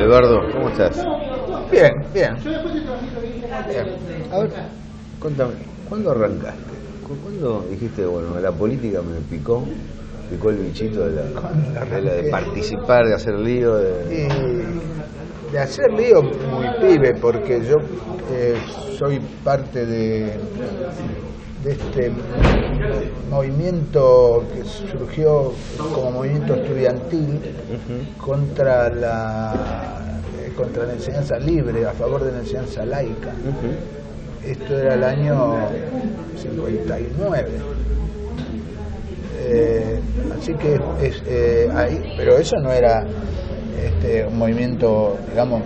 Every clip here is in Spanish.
tal, Eduardo? ¿Cómo estás? Bien, bien. A ver, contame, ¿cuándo arrancaste? ¿Cuándo dijiste, bueno, la política me picó el bichito de participar, de hacer lío? De hacer lío muy pibe, porque yo soy parte de este movimiento que surgió como movimiento estudiantil contra la enseñanza libre, a favor de la enseñanza laica. Esto era el año 59. Así que ahí, pero eso no era un movimiento, digamos,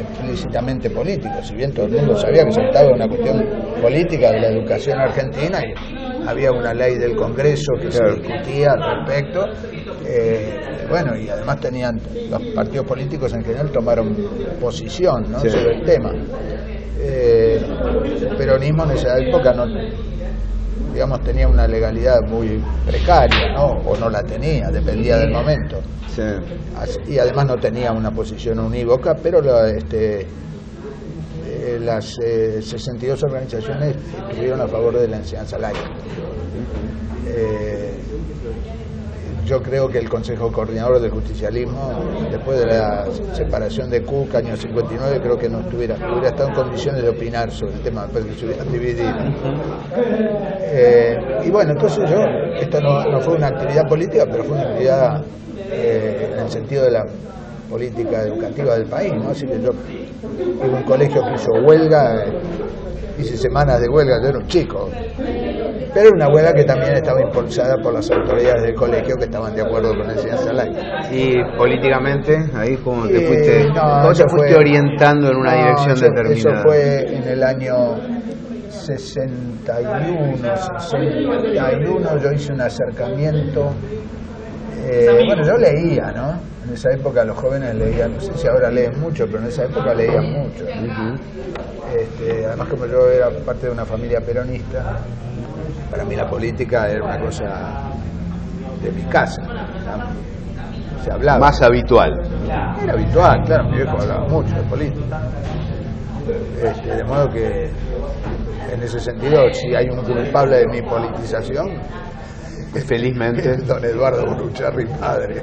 explícitamente político, si bien todo el mundo sabía que se trataba de una cuestión política de la educación argentina y había una ley del Congreso que se discutía al respecto. Bueno, y además los partidos políticos en general tomaron posición, ¿no? Sobre el tema. El peronismo en esa época no, digamos, tenía una legalidad muy precaria, ¿no? O no la tenía, dependía del momento. Sí. Y además no tenía una posición unívoca, pero las 62 organizaciones estuvieron a favor de la enseñanza laica. Yo creo que el Consejo Coordinador del Justicialismo, después de la separación de Cuca, año 59, creo que no hubiera estado en condiciones de opinar sobre el tema, pero que se hubieran dividido. Y bueno, entonces esto no fue una actividad política, pero fue una actividad en el sentido de la política educativa del país, ¿no? Así que yo en un colegio que hizo huelga, hice semanas de huelga, yo era un chico. Pero una huelga que también estaba impulsada por las autoridades del colegio que estaban de acuerdo con la enseñanza laica. ¿Y políticamente? Ahí como te fuiste, ¿cómo te fuiste orientando en una dirección determinada? Eso fue en el año 61, yo hice un acercamiento. Bueno, yo leía, ¿no? En esa época los jóvenes leían, no sé si ahora leen mucho, pero en esa época leían mucho. Además, como yo era parte de una familia peronista, para mí la política era una cosa de mi casa, ¿no? Se hablaba. Más habitual. Era habitual, claro, mi viejo hablaba mucho de política. De modo que, en ese sentido, si hay un culpable de mi politización, felizmente, don Eduardo Burruchaga, padre.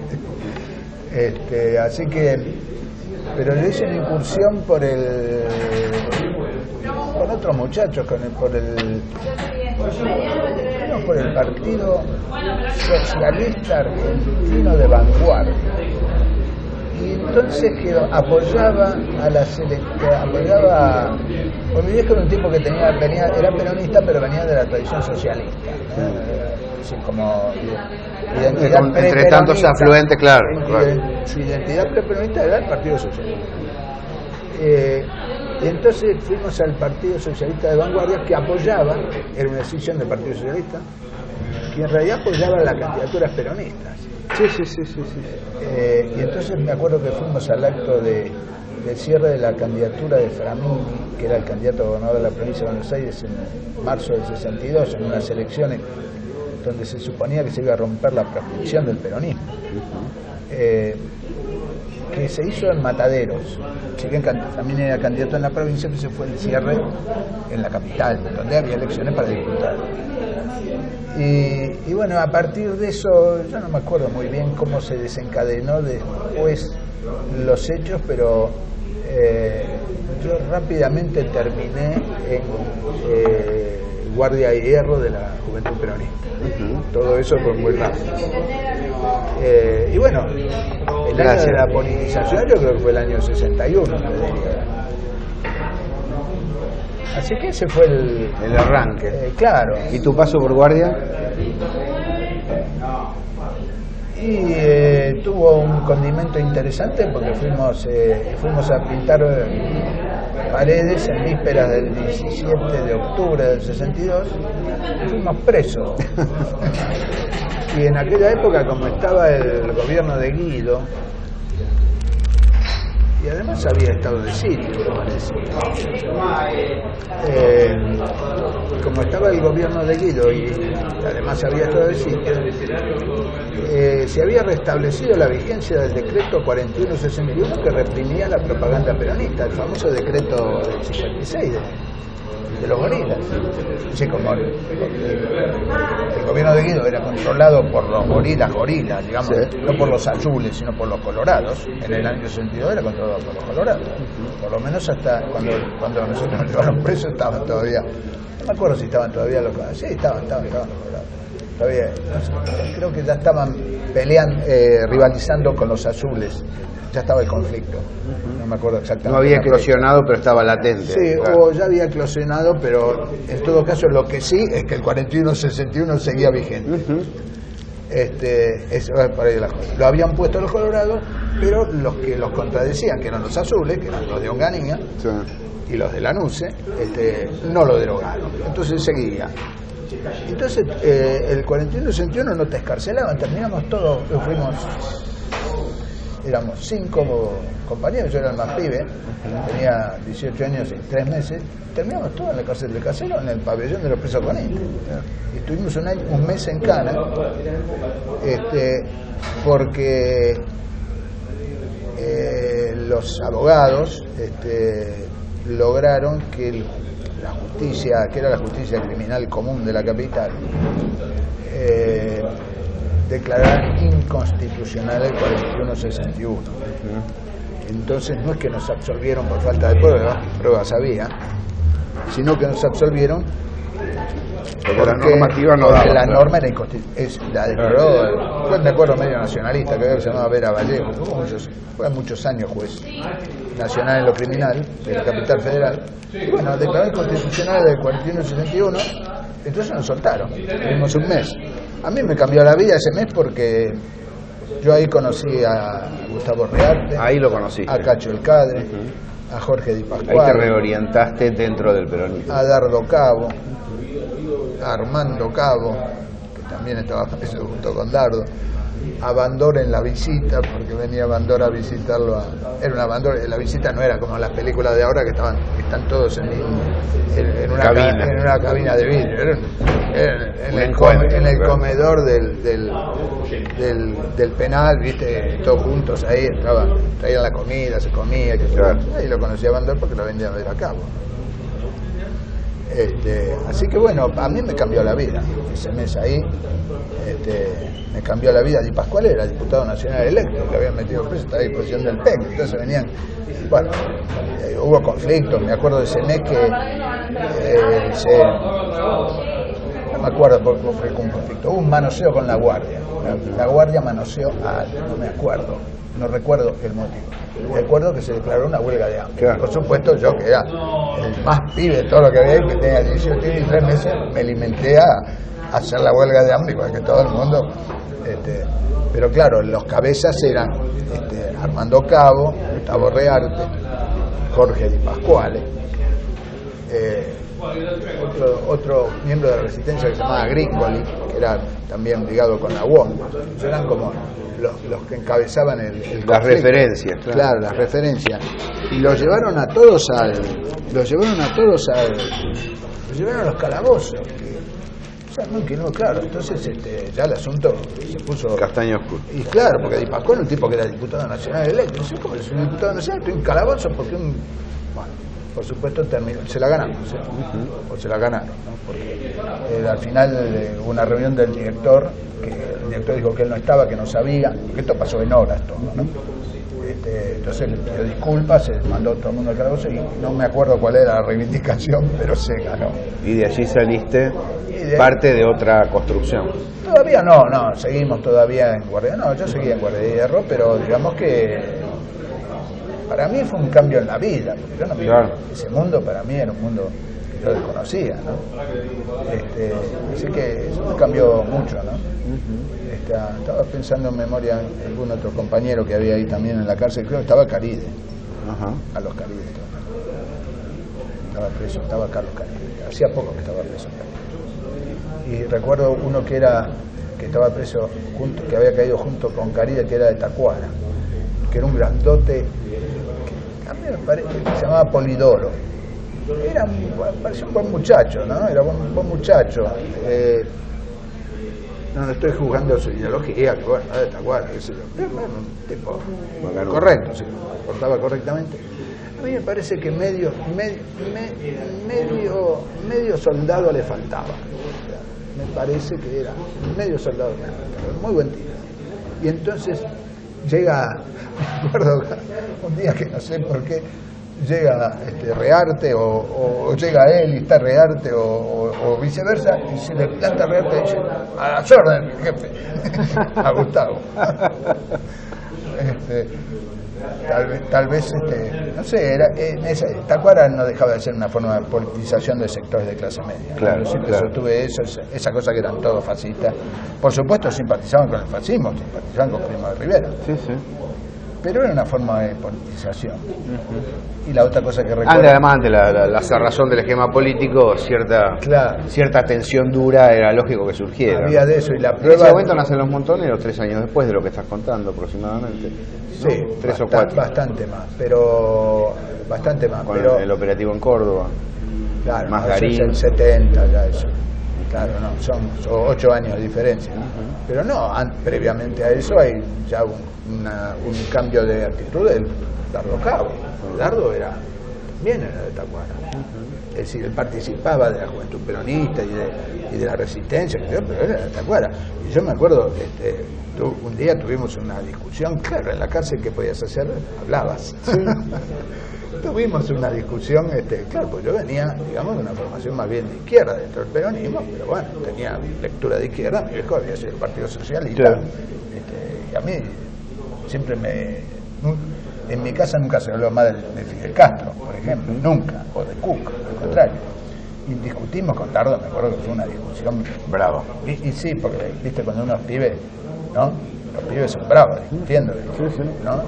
Así que, pero yo hice una incursión con otros muchachos, por el Partido Socialista Argentino de Vanguardia. Y entonces apoyaba a la porque mi viejo era un tipo que era peronista, pero venía de la tradición socialista. Así como identidad entre tantos afluentes, claro. Su identidad preperonista era el Partido Socialista. Y entonces fuimos al Partido Socialista de Vanguardia, que apoyaba, era una decisión del Partido Socialista, que en realidad apoyaba las candidaturas peronistas. Sí. Y entonces me acuerdo que fuimos al acto de cierre de la candidatura de Framini, que era el candidato a gobernador de la provincia de Buenos Aires en marzo del 62, en unas elecciones donde se suponía que se iba a romper la proscripción del peronismo. Que se hizo en Mataderos. Si bien también era candidato en la provincia, pero se fue el cierre en la capital, donde había elecciones para diputados. Y bueno, a partir de eso, yo no me acuerdo muy bien cómo se desencadenó después los hechos, pero yo rápidamente terminé en Guardia y Hierro de la Juventud Peronista. Todo eso fue muy rápido. Y bueno, el año de la politización yo creo que fue el año 61. Así que ese fue el arranque. Claro. ¿Y tu paso por Guardia? Y tuvo un condimento interesante porque fuimos a pintar paredes en vísperas del 17 de octubre del 62 y fuimos presos. Y en aquella época, como estaba el gobierno de Guido, y además había estado de sitio, me parece. Como estaba el gobierno de Guido y además había estado de sitio, se había restablecido la vigencia del decreto 4161 que reprimía la propaganda peronista, el famoso decreto del 56 de los gorilas. Así como el gobierno de Guido era controlado por los gorilas, digamos, sí, no por los azules, sino por los colorados. En el año 62 era controlado por los colorados. Por lo menos hasta cuando nosotros nos llevaron presos estaban todavía, no me acuerdo si estaban todavía los colorados. Sí, estaban los colorados. Todavía, no sé, creo que ya estaban rivalizando con los azules. Ya estaba el conflicto, no me acuerdo exactamente. No había eclosionado, pero estaba latente. Sí, claro. O ya había eclosionado, pero en todo caso lo que sí es que el 4161 seguía vigente. Eso es por ahí la cosa. Lo habían puesto los colorados, pero los que los contradecían, que eran los azules, que eran los de Onganía, sí, y los de Lanuse, no lo derogaron. Entonces seguía. Entonces el 4161 no te escarcelaban, terminamos todos, éramos 5 compañeros, yo era el más pibe, tenía 18 años y 3 meses, terminamos todos en la cárcel de Casero, en el pabellón de los presos conistas. Y estuvimos un mes en Cana, porque los abogados lograron que la justicia, que era la justicia criminal común de la capital, declararon inconstitucional el 4161. Entonces no es que nos absolvieron por falta de pruebas había, sino que nos absolvieron porque la normativa no daba. La norma era inconstitucional. La declaró, yo me acuerdo, medio nacionalista, que se llamaba Vera Vallejo, fue muchos años juez nacional en lo criminal de la capital federal. Y bueno, declaró inconstitucional el 4161, entonces nos soltaron, tuvimos un mes. A mí me cambió la vida ese mes porque yo ahí conocí a Gustavo Rearte. Ahí lo conocí. A Cacho El Cadre, a Jorge Di Pascual. Ahí te reorientaste dentro del peronismo. A Dardo Cabo, a Armando Cabo, que también estaba preso junto con Dardo. A Bandor en la visita, porque venía Bandor a visitarlo. Era una Bandor, la visita no era como las películas de ahora que están todos en una cabina de vidrio. En el comedor del penal, viste, todos juntos ahí, traían la comida, se comía, claro. Ahí lo conocía Bandor porque lo vendían a ver a cabo. Así que bueno, a mí me cambió la vida ese mes ahí, me cambió la vida. Di Pascual era diputado nacional electo, que habían metido preso, estaba a disposición del PEC, entonces venían, bueno, hubo conflictos, me acuerdo de ese mes que no me acuerdo por qué fue un conflicto, hubo un manoseo con la guardia, la guardia manoseó a, no me acuerdo, no recuerdo el motivo. Recuerdo que se declaró una huelga de hambre. Claro. Por supuesto, yo que era el más pibe de todo lo que había, que tenía 18 y 3 meses, me alimenté a hacer la huelga de hambre, igual que todo el mundo. Pero claro, los cabezas eran Armando Cabo, Gustavo Rearte, Jorge Di Pascual, otro miembro de la resistencia que se llamaba Agricoli, que era también ligado con la UOM. Eran como los que encabezaban el las referencias, claro, las referencias, y los llevaron a todos a los calabozos, claro. Entonces ya el asunto se puso castaño oscuro. Y claro, porque Di Pascual, un tipo que era diputado nacional electo, no sé cómo es un diputado nacional, estoy en calabozo porque bueno, por supuesto se la ganamos, o se la ganaron, ¿no? Porque al final hubo una reunión del director, que el director dijo que él no estaba, que no sabía, porque esto pasó en horas todo, ¿no? Entonces le pidió disculpas, se mandó todo el mundo al calabozo y no me acuerdo cuál era la reivindicación, pero se ganó. Y de allí saliste parte de otra construcción. Todavía no, seguimos todavía en Guardia, yo seguía en Guardia de Hierro, pero digamos que para mí fue un cambio en la vida, porque yo no me claro. Ese mundo para mí era un mundo que yo desconocía, ¿no? Así que eso me cambió mucho, ¿no? Estaba pensando en memoria en algún otro compañero que había ahí también en la cárcel, creo que estaba Caride, Carlos Caride, estaba preso, estaba Carlos Caride, hacía poco que estaba preso Caride. Y recuerdo uno que estaba preso, que había caído junto con Caride, que era de Tacuara, que era un grandote, se llamaba Polidoro. Parecía un buen muchacho, ¿no? Era un buen muchacho. No estoy juzgando su ideología, que bueno, de Tacuara, qué sé yo. Pero bueno, un tipo correcto, se portaba correctamente. A mí me parece que medio soldado le faltaba. Me parece que era medio soldado le faltaba. Muy buen tipo. Y entonces llega, me acuerdo un día que no sé por qué, llega Rearte o llega él y está Rearte o viceversa, y se le planta Rearte y dice: a las órdenes, jefe. A Gustavo. Tal vez no sé, Tacuara no dejaba de ser una forma de politización de sectores de clase media. Claro, Yo siempre claro. sostuve esa cosa, que eran todos fascistas. Por supuesto simpatizaban con el fascismo, simpatizaban con Primo de Rivera. Sí. Pero era una forma de politización. Y la otra cosa que recuerdo... Además, ante la cerrazón del esquema político, cierta tensión dura era lógico que surgiera. Había de eso, y la En prueba... ese momento nacen los Montoneros 3 años después de lo que estás contando aproximadamente. Sí, ¿no? 3 o 4. Bastante más, pero... Con el operativo en Córdoba. Claro, más eso es Garín. el 70 ya eso. Claro, no, son 8 años de diferencia. Pero no, previamente a eso hay ya un cambio de actitud del Dardo Cabo. Dardo también era de Tacuara. Es decir, él participaba de la juventud peronista y de la resistencia, pero era de Tacuara. Y yo me acuerdo, un día tuvimos una discusión, claro, en la cárcel, ¿qué podías hacer? Hablabas. Tuvimos una discusión, claro, pues yo venía, digamos, de una formación más bien de izquierda dentro del peronismo, pero bueno, tenía lectura de izquierda, mi viejo había sido el Partido Socialista, claro. Y a mí siempre en mi casa nunca se habló más de Fidel Castro, por ejemplo, nunca, o de Cuca, al contrario. Y discutimos con Dardo, me acuerdo que fue una discusión brava. Y sí, porque, viste, cuando uno es pibe, ¿no? Los pibes son bravos, discutiendo, ¿no?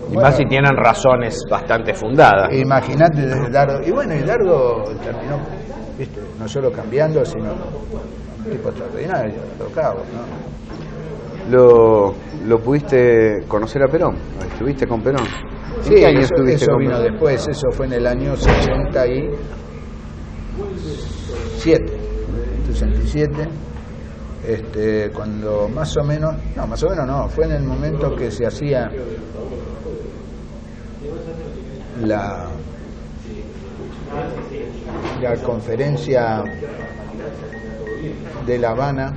Y más si tienen razones bastante fundadas. Imagínate Dardo. Y bueno, y Dardo terminó, viste, no solo cambiando, sino un tipo extraordinario, Dardo Cabo, ¿no? ¿Lo pudiste conocer a Perón? ¿Estuviste con Perón? Sí, ¿Qué año estuviste eso con vino Perón? después, eso fue en el año 67, cuando más o menos no, fue en el momento que se hacía la conferencia de La Habana,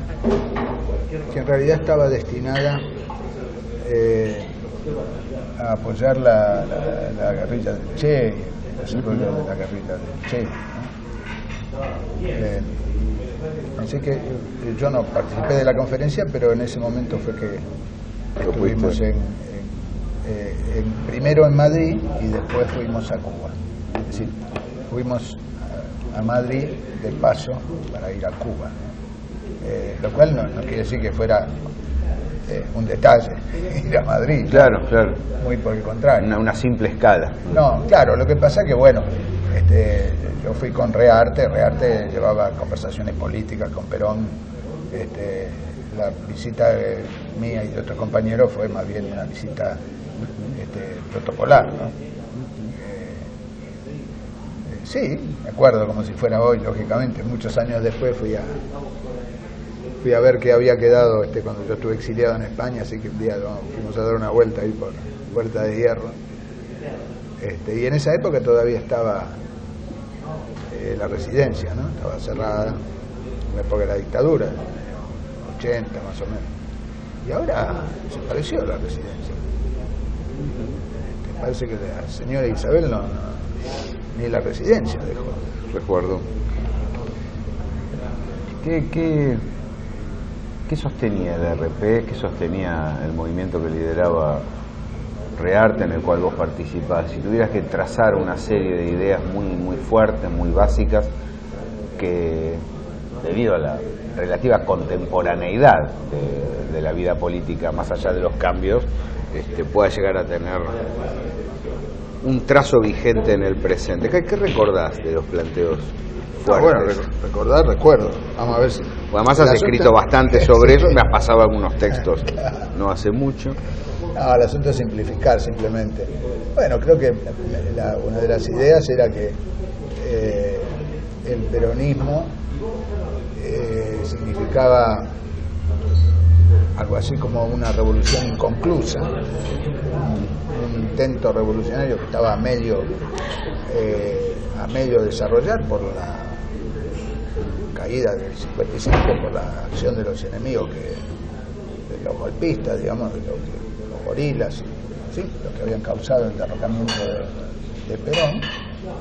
que en realidad estaba destinada a apoyar la guerrilla del Che, el desarrollo de la guerrilla del Che, ¿no? Así que yo no participé de la conferencia, pero en ese momento fue que estuvimos primero en Madrid y después fuimos a Cuba. Es decir, fuimos a Madrid de paso para ir a Cuba, ¿no? Lo cual no quiere decir que fuera un detalle ir a Madrid. Claro. Muy por el contrario. Una simple escala. No, claro, lo que pasa es que, bueno, yo fui con Rearte llevaba conversaciones políticas con Perón. La visita mía y de otros compañeros fue más bien una visita protocolar, ¿no? Sí, me acuerdo como si fuera hoy, lógicamente. Muchos años después fui a ver qué había quedado cuando yo estuve exiliado en España, así que un día fuimos a dar una vuelta ahí por Puerta de Hierro. Y en esa época todavía estaba la residencia, ¿no? Estaba cerrada, en la época de la dictadura, 80 más o menos. Y ahora desapareció la residencia. Parece que la señora Isabel ni la residencia dejó. Recuerdo. ¿Qué sostenía el RP? ¿Qué sostenía el movimiento que lideraba Rearte, en el cual vos participás? Si tuvieras que trazar una serie de ideas muy fuertes, muy básicas, que debido a la relativa contemporaneidad de la vida política, más allá de los cambios, pueda llegar a tener un trazo vigente en el presente. ¿Qué recordás de los planteos fuertes? Bueno, recuerdo. Vamos a ver si... Además has escrito bastante sobre eso, me has pasado algunos textos no hace mucho. No, el asunto es simplificar simplemente. Bueno, creo que una de las ideas era que el peronismo significaba algo así como una revolución inconclusa, un intento revolucionario que estaba a medio desarrollar por la caída del 55, por la acción de los enemigos, de los golpistas, digamos, de los gorilas, ¿sí?, los que habían causado el derrocamiento de Perón,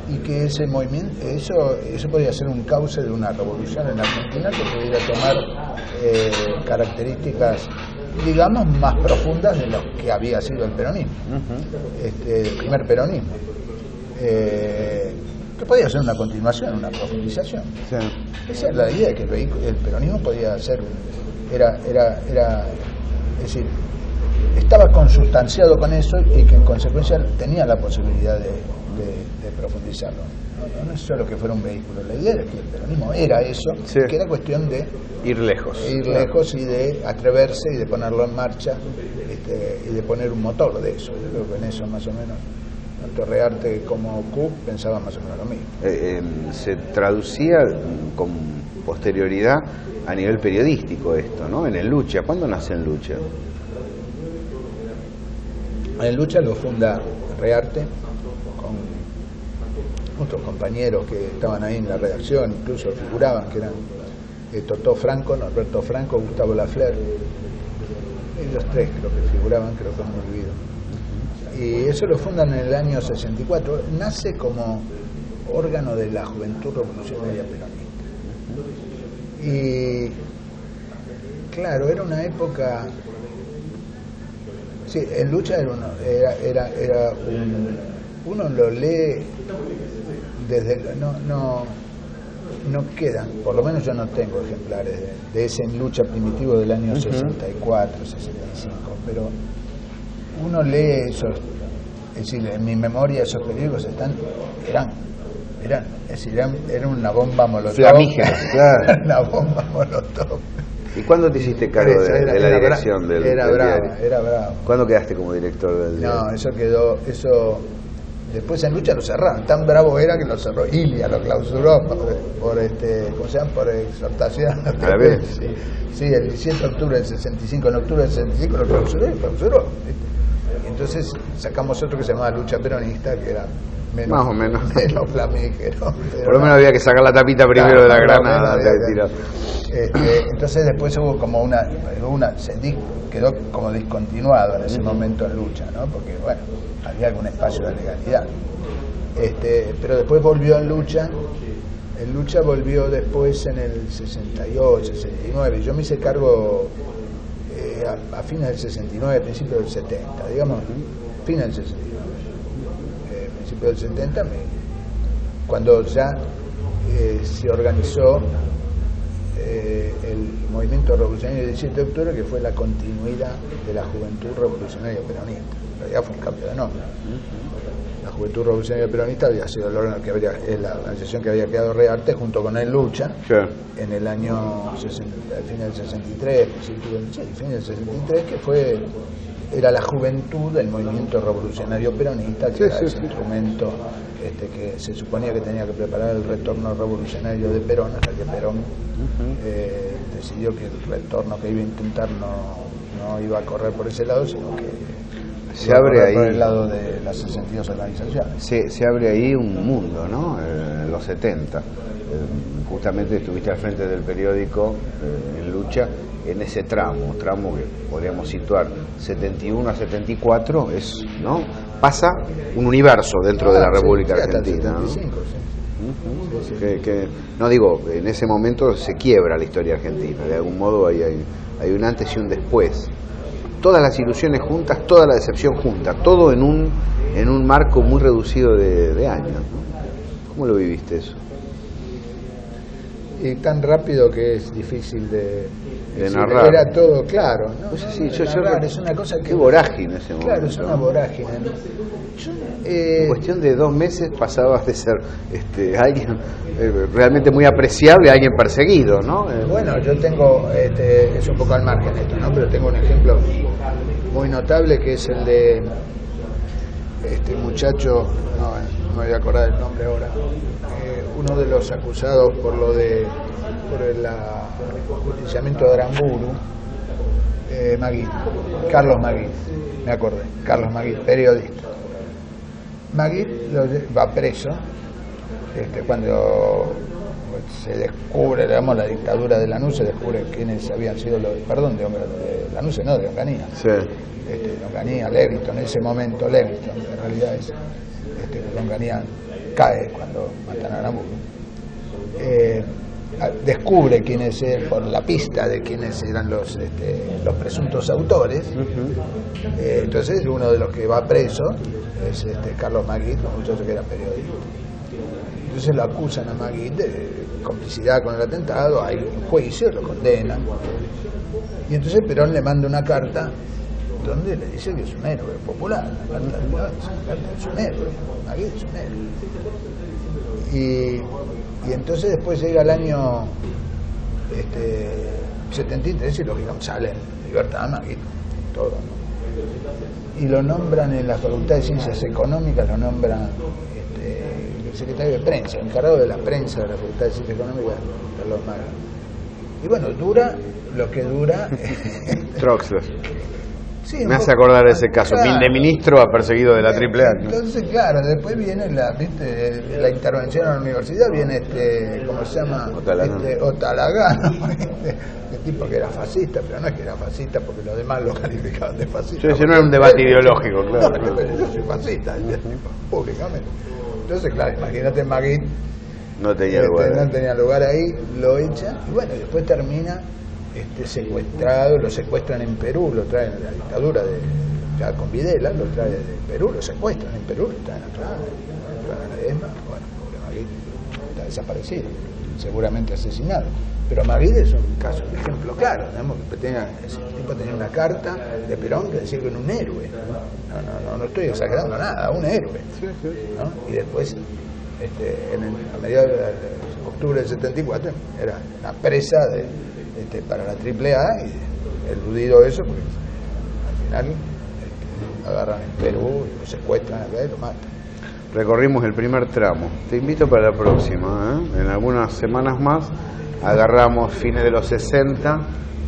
y que ese movimiento, eso podía ser un cauce de una revolución en Argentina que pudiera tomar características, digamos, más profundas de lo que había sido el peronismo, el primer peronismo, que podía ser una continuación, una profundización. Sí. Esa es la idea, que el peronismo podía ser, es decir, estaba consustanciado con eso y que en consecuencia tenía la posibilidad de profundizarlo. No es solo que fuera un vehículo, la idea era que el peronismo era eso, sí, que era cuestión de ir lejos y de atreverse y de ponerlo en marcha, y de poner un motor de eso. Yo creo que en eso más o menos tanto Rearte como Cook pensaban más o menos lo mismo. Se traducía con posterioridad a nivel periodístico esto, ¿no? En el Lucha. ¿Cuándo nace en Lucha? En Lucha lo funda Rearte con otros compañeros que estaban ahí en la redacción, incluso figuraban, que eran Totó Franco, Norberto Franco, Gustavo Lafleur. Ellos tres creo que figuraban, creo que me olvido. Y eso lo fundan en el año 64. Nace como órgano de la Juventud Revolucionaria Peronista. Y claro, era una época... Sí, en Lucha era uno lo lee desde... No quedan, por lo menos yo no tengo ejemplares de ese En Lucha primitivo del año 64, 65, pero uno lee esos, es decir, en mi memoria esos periódicos eran una bomba molotov. Flamígera, claro. Una bomba molotov. ¿Y cuándo te hiciste cargo de la dirección del diario? Era bravo. ¿Cuándo quedaste como director del diario? No, eso quedó, después en Lucha lo cerraron, tan bravo era que lo cerró Ilia, lo clausuró por ¿cómo se llama? Por exhortación. ¿A la vez? Sí, el 17 de octubre del 65, en octubre del 65 lo clausuró. Entonces sacamos otro que se llamaba Lucha Peronista, que era menos, más o menos menos flamígero. Por lo menos había que sacar la tapita primero de la granada. Entonces después hubo como quedó como discontinuado en ese momento en Lucha, ¿no? Porque bueno, había algún espacio de legalidad. Pero después volvió en Lucha. En Lucha volvió después en el 68, 69. Yo me hice cargo a fines del 69, principios del 70, digamos, fines del 69. Principios del 70, cuando ya se organizó el movimiento revolucionario del 17 de octubre, que fue la continuidad de la Juventud Revolucionaria Peronista. En realidad fue un cambio de nombre. La Juventud Revolucionaria Peronista había sido el órgano que la organización que había quedado Rearte junto con el Lucha, sure, en el año al fin del 63, fin del 63, que era la juventud del movimiento revolucionario peronista, que era ese instrumento que se suponía que tenía que preparar el retorno revolucionario de Perón, hasta que Perón decidió que el retorno que iba a intentar no iba a correr por ese lado, sino que se abre ahí por el lado de las 62 organizaciones. Se abre ahí un mundo, ¿no? En los 70. Justamente estuviste al frente del periódico en Lucha, en ese tramo que podríamos situar 71 a 74, ¿no? Pasa un universo dentro de la República Argentina. Hasta el 75, ¿no? Que no digo, en ese momento se quiebra la historia argentina, de algún modo hay un antes y un después. Todas las ilusiones juntas, toda la decepción junta, todo en un marco muy reducido de años, ¿no? ¿Cómo lo viviste eso? y tan rápido que es difícil de narrar. Era todo claro, ¿no? Pues sí, Es una cosa que... Qué vorágine ese momento. Claro, es una vorágine. En cuestión de 2 meses pasabas de ser alguien realmente muy apreciable a alguien perseguido, ¿no? Bueno, yo tengo, es un poco al margen esto, ¿no? Pero tengo un ejemplo muy notable que es el de este muchacho, no me voy a acordar el nombre ahora, uno de los acusados por el ajusticiamiento de Aramburu, Magui, Carlos Magui, me acordé, Carlos Magui, periodista. Magui va preso cuando se descubre, digamos, la dictadura de Lanús, se descubre quiénes habían sido de Lanús, no, de Onganía. Sí. Onganía, Levingston, en ese momento Levingston, en realidad es Onganía cae cuando matan a Aramburu. Descubre quiénes, por la pista de quiénes eran los presuntos autores. Entonces uno de los que va preso es Carlos Magui, un muchacho que era periodista. Entonces lo acusan a Magui de complicidad con el atentado, hay un juicio, lo condenan. Y entonces Perón le manda una carta donde le dice que es un héroe popular. Es un héroe, Magui es un héroe. Y entonces después llega el año 73 y lógicamente sale en libertad Magui, todo, ¿no? Y lo nombran en la Facultad de Ciencias Económicas, lo nombran el secretario de prensa, encargado de la prensa de la Facultad de Ciencias Económicas, Carlos Magui. Y bueno, dura lo que dura. Troxler. Sí, me hace acordar de ese caso, claro. De ministro a perseguido de la AAA. Entonces, claro, después viene la intervención a la universidad, viene ¿cómo se llama? Otalagano, el tipo que era fascista, pero no es que era fascista porque los demás lo calificaban de fascista. Eso no era un debate ideológico, claro. No, pero yo soy fascista, públicamente. Entonces, claro, imagínate Magui. No tenía lugar. No tenía lugar ahí, lo echan, y bueno, después termina secuestrado, lo secuestran en Perú, lo traen a la dictadura ya con Videla, lo traen de Perú, lo secuestran en Perú, lo traen acá, a la ESMA. Bueno, pobre Magui está desaparecido, seguramente asesinado. Pero Magui es un caso, un ejemplo claro, digamos, que ese tipo tenía una carta de Perón que decía que era un héroe. No estoy exagerando nada, un héroe, ¿no? Y después, a mediados de octubre del 74, era una presa para la AAA y eludido eso, porque al final lo agarran en Perú, lo secuestran acá y lo matan. Recorrimos el primer tramo. Te invito para la próxima, ¿eh? En algunas semanas más agarramos fines de los 60,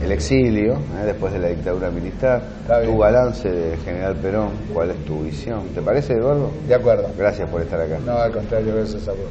el exilio, después de la dictadura militar, tu balance de General Perón, ¿cuál es tu visión? ¿Te parece, Eduardo? De acuerdo. Gracias por estar acá. No, al contrario, gracias a vos.